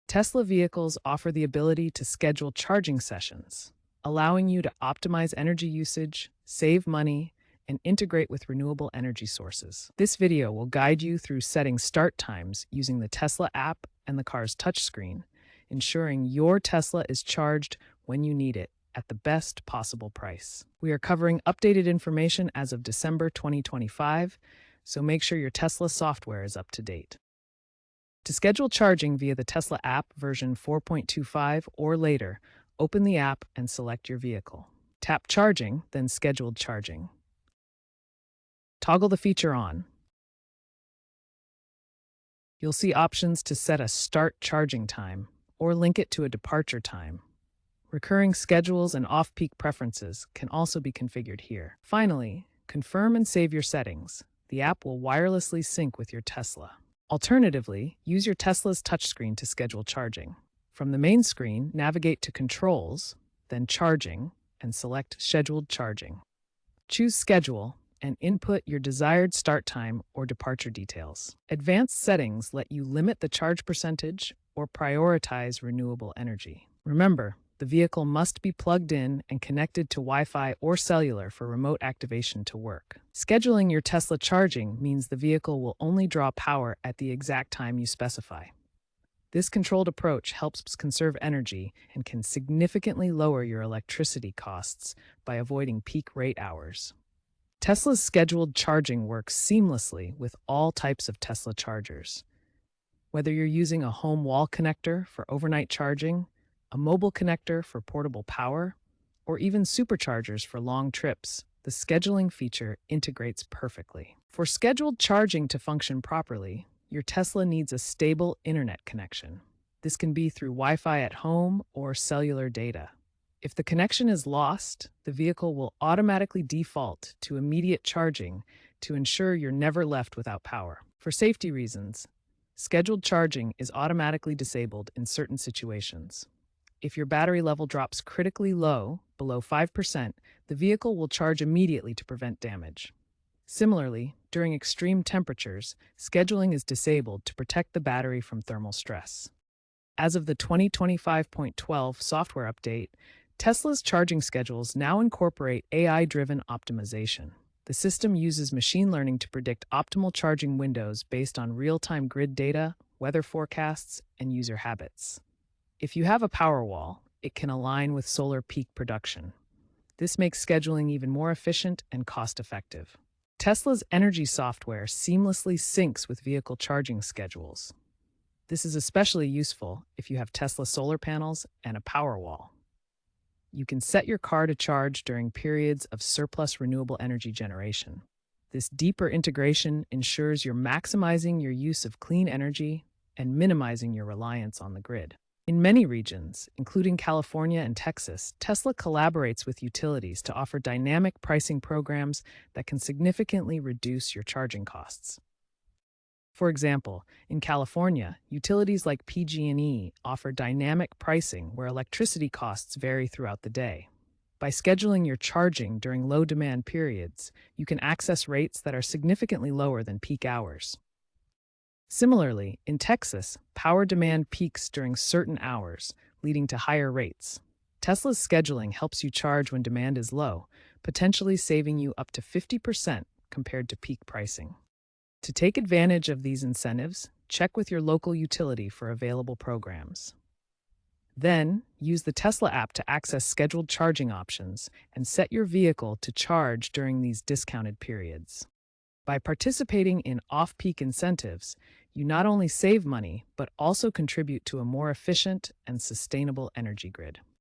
Tesla vehicles offer the ability to schedule charging sessions, allowing you to optimize energy usage, save money, and integrate with renewable energy sources. This video will guide you through setting start times using the Tesla app and the car's touchscreen, ensuring your Tesla is charged when you need it at the best possible price. We are covering updated information as of December 2025, so make sure your Tesla software is up to date. To schedule charging via the Tesla app version 4.25 or later, open the app and select your vehicle. Tap Charging, then Scheduled Charging. Toggle the feature on. You'll see options to set a start charging time or link it to a departure time. Recurring schedules and off-peak preferences can also be configured here. Finally, confirm and save your settings. The app will wirelessly sync with your Tesla. Alternatively, use your Tesla's touchscreen to schedule charging. From the main screen, navigate to Controls, then Charging, and select Scheduled Charging. Choose Schedule and input your desired start time or departure details. Advanced settings let you limit the charge percentage or prioritize renewable energy. Remember, the vehicle must be plugged in and connected to Wi-Fi or cellular for remote activation to work. Scheduling your Tesla charging means the vehicle will only draw power at the exact time you specify. This controlled approach helps conserve energy and can significantly lower your electricity costs by avoiding peak rate hours. Tesla's scheduled charging works seamlessly with all types of Tesla chargers. Whether you're using a home wall connector for overnight charging, a mobile connector for portable power, or even superchargers for long trips, the scheduling feature integrates perfectly. For scheduled charging to function properly, your Tesla needs a stable internet connection. This can be through Wi-Fi at home or cellular data. If the connection is lost, the vehicle will automatically default to immediate charging to ensure you're never left without power. For safety reasons, scheduled charging is automatically disabled in certain situations. If your battery level drops critically low, below 5%, the vehicle will charge immediately to prevent damage. Similarly, during extreme temperatures, scheduling is disabled to protect the battery from thermal stress. As of the 2025.12 software update, Tesla's charging schedules now incorporate AI-driven optimization. The system uses machine learning to predict optimal charging windows based on real-time grid data, weather forecasts, and user habits. If you have a Powerwall, it can align with solar peak production. This makes scheduling even more efficient and cost-effective. Tesla's energy software seamlessly syncs with vehicle charging schedules. This is especially useful if you have Tesla solar panels and a Powerwall. You can set your car to charge during periods of surplus renewable energy generation. This deeper integration ensures you're maximizing your use of clean energy and minimizing your reliance on the grid. In many regions, including California and Texas, Tesla collaborates with utilities to offer dynamic pricing programs that can significantly reduce your charging costs. For example, in California, utilities like PG&E offer dynamic pricing where electricity costs vary throughout the day. By scheduling your charging during low-demand periods, you can access rates that are significantly lower than peak hours. Similarly, in Texas, power demand peaks during certain hours, leading to higher rates. Tesla's scheduling helps you charge when demand is low, potentially saving you up to 50% compared to peak pricing. To take advantage of these incentives, check with your local utility for available programs. Then, use the Tesla app to access scheduled charging options and set your vehicle to charge during these discounted periods. By participating in off-peak incentives, you not only save money, but also contribute to a more efficient and sustainable energy grid.